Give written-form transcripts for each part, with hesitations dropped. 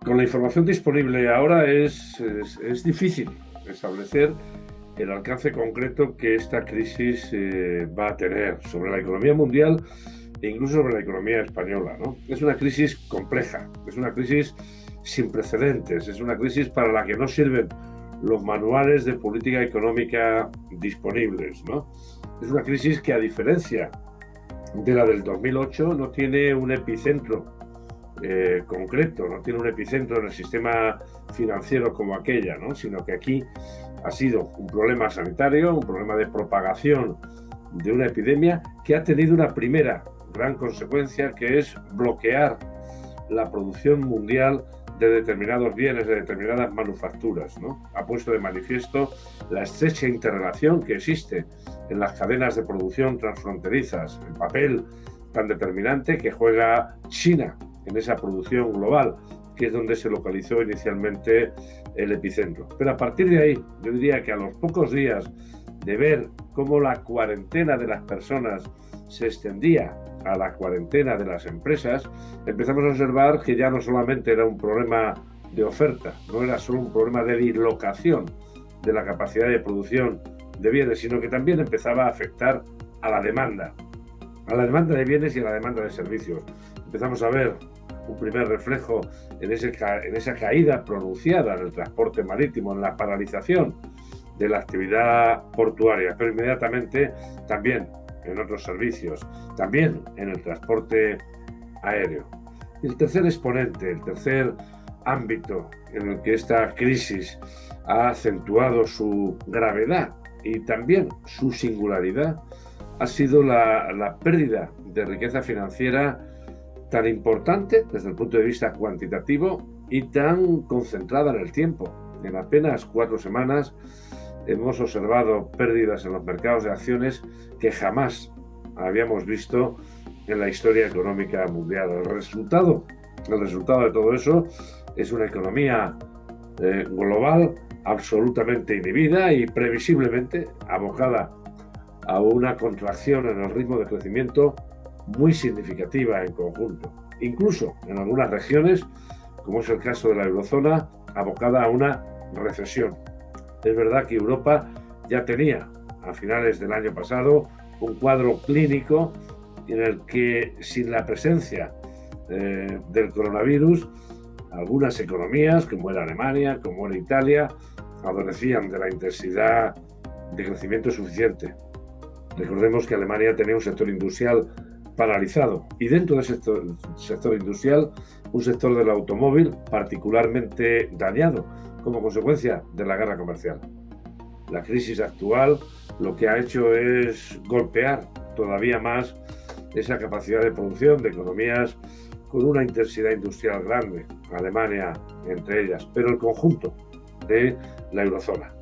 Con la información disponible ahora es difícil establecer el alcance concreto que esta crisis va a tener sobre la economía mundial e incluso sobre la economía española, ¿no? Es una crisis compleja, es una crisis sin precedentes, es una crisis para la que no sirven los manuales de política económica disponibles, ¿no? Es una crisis que, a diferencia de la del 2008, no tiene un epicentro concreto, no tiene un epicentro en el sistema financiero como aquella, ¿no? Sino que aquí ha sido un problema sanitario, un problema de propagación de una epidemia que ha tenido una primera gran consecuencia, que es bloquear la producción mundial de determinados bienes, de determinadas manufacturas, ¿no? Ha puesto de manifiesto la estrecha interrelación que existe en las cadenas de producción transfronterizas, el papel tan determinante que juega China en esa producción global, que es donde se localizó inicialmente el epicentro. Pero a partir de ahí, yo diría que a los pocos días de ver cómo la cuarentena de las personas se extendía a la cuarentena de las empresas, empezamos a observar que ya no solamente era un problema de oferta, no era solo un problema de dislocación de la capacidad de producción de bienes, sino que también empezaba a afectar a la demanda de bienes y a la demanda de servicios. Empezamos a ver un primer reflejo en esa caída pronunciada en el transporte marítimo, en la paralización de la actividad portuaria, pero inmediatamente también en otros servicios, también en el transporte aéreo. Y el tercer exponente, el tercer ámbito en el que esta crisis ha acentuado su gravedad y también su singularidad, ha sido la pérdida de riqueza financiera tan importante desde el punto de vista cuantitativo y tan concentrada en el tiempo. En apenas 4 semanas hemos observado pérdidas en los mercados de acciones que jamás habíamos visto en la historia económica mundial. El resultado de todo eso es una economía global absolutamente inhibida y previsiblemente abocada a una contracción en el ritmo de crecimiento muy significativa en conjunto. Incluso en algunas regiones, como es el caso de la eurozona, abocada a una recesión. Es verdad que Europa ya tenía, a finales del año pasado, un cuadro clínico en el que, sin la presencia del coronavirus, algunas economías, como era Alemania, como era Italia, adolecían de la intensidad de crecimiento suficiente. Recordemos que Alemania tenía un sector industrial paralizado y dentro de ese sector industrial un sector del automóvil particularmente dañado como consecuencia de la guerra comercial. La crisis actual lo que ha hecho es golpear todavía más esa capacidad de producción de economías con una intensidad industrial grande, Alemania entre ellas, pero el conjunto de la eurozona.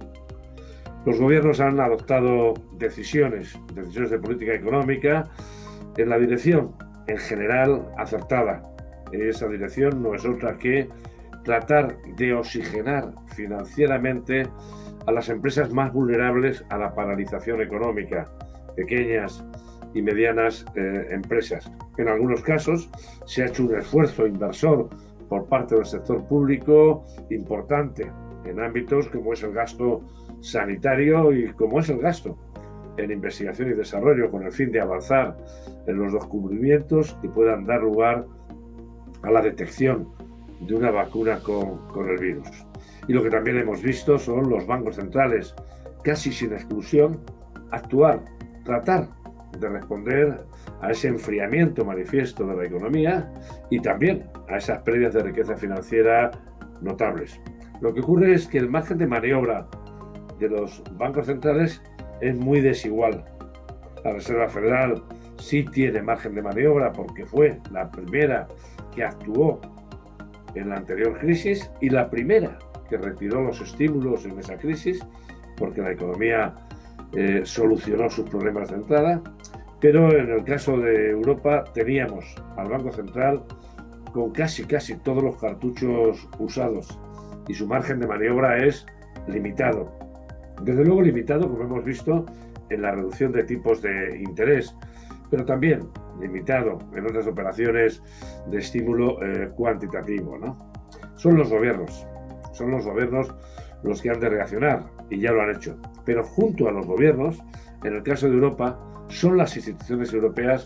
Los gobiernos han adoptado decisiones de política económica en la dirección, en general, acertada. Esa dirección no es otra que tratar de oxigenar financieramente a las empresas más vulnerables a la paralización económica, pequeñas y medianas empresas. En algunos casos se ha hecho un esfuerzo inversor por parte del sector público importante en ámbitos como es el gasto sanitario y como es el gasto en investigación y desarrollo, con el fin de avanzar en los descubrimientos que puedan dar lugar a la detección de una vacuna con el virus. Y lo que también hemos visto son los bancos centrales, casi sin exclusión, tratar de responder a ese enfriamiento manifiesto de la economía y también a esas pérdidas de riqueza financiera notables. Lo que ocurre es que el margen de maniobra de los bancos centrales es muy desigual. La Reserva Federal sí tiene margen de maniobra porque fue la primera que actuó en la anterior crisis y la primera que retiró los estímulos en esa crisis porque la economía solucionó sus problemas de entrada, pero en el caso de Europa teníamos al Banco Central con casi todos los cartuchos usados y su margen de maniobra es limitado. Desde luego limitado, como hemos visto, en la reducción de tipos de interés, pero también limitado en otras operaciones de estímulo cuantitativo, ¿no? Son los gobiernos los que han de reaccionar, y ya lo han hecho. Pero junto a los gobiernos, en el caso de Europa, son las instituciones europeas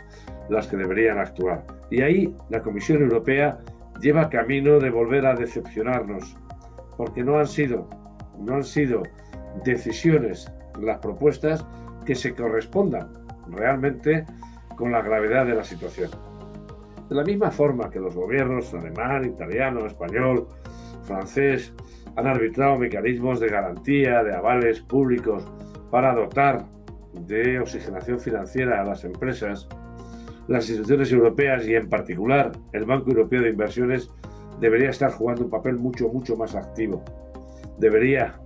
las que deberían actuar. Y ahí la Comisión Europea lleva camino de volver a decepcionarnos, porque no han sido decisiones, las propuestas que se correspondan realmente con la gravedad de la situación. De la misma forma que los gobiernos alemán, italiano, español, francés han arbitrado mecanismos de garantía, de avales públicos para dotar de oxigenación financiera a las empresas, las instituciones europeas y en particular el Banco Europeo de Inversiones debería estar jugando un papel mucho más activo. Debería,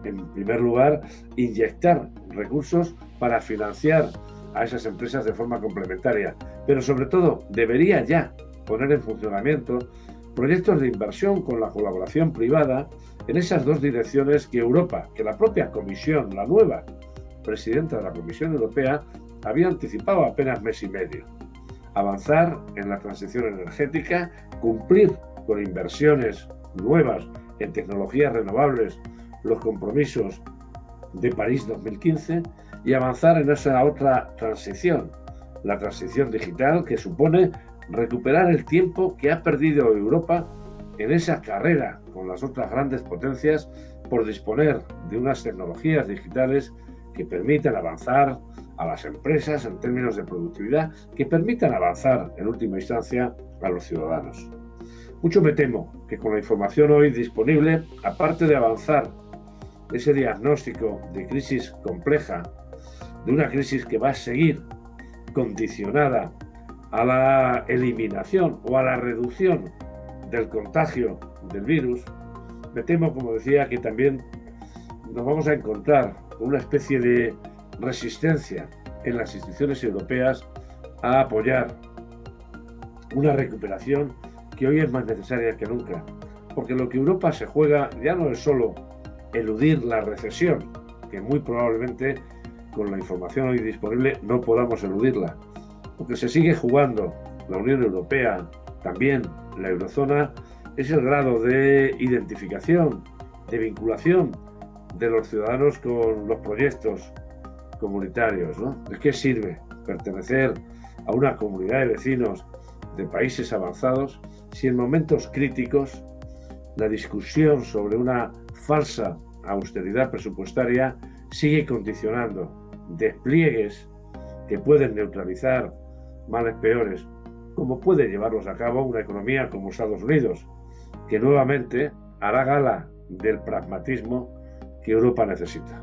en primer lugar, inyectar recursos para financiar a esas empresas de forma complementaria, pero sobre todo debería ya poner en funcionamiento proyectos de inversión con la colaboración privada en esas dos direcciones que Europa, que la propia Comisión, la nueva presidenta de la Comisión Europea, había anticipado apenas mes y medio. Avanzar en la transición energética, cumplir con inversiones nuevas en tecnologías renovables, los compromisos de París 2015 y avanzar en esa otra transición, la transición digital, que supone recuperar el tiempo que ha perdido Europa en esa carrera con las otras grandes potencias por disponer de unas tecnologías digitales que permitan avanzar a las empresas en términos de productividad, que permitan avanzar en última instancia a los ciudadanos. Mucho me temo que con la información hoy disponible, aparte de avanzar ese diagnóstico de crisis compleja, de una crisis que va a seguir condicionada a la eliminación o a la reducción del contagio del virus, me temo, como decía, que también nos vamos a encontrar con una especie de resistencia en las instituciones europeas a apoyar una recuperación que hoy es más necesaria que nunca, porque lo que Europa se juega ya no es solo eludir la recesión, que muy probablemente con la información hoy disponible no podamos eludirla. Lo que se sigue jugando la Unión Europea, también la eurozona, es el grado de identificación, de vinculación de los ciudadanos con los proyectos comunitarios, ¿no? ¿De qué sirve pertenecer a una comunidad de vecinos de países avanzados si en momentos críticos la discusión sobre una falsa austeridad presupuestaria sigue condicionando despliegues que pueden neutralizar males peores, como puede llevarlos a cabo una economía como Estados Unidos, que nuevamente hará gala del pragmatismo que Europa necesita?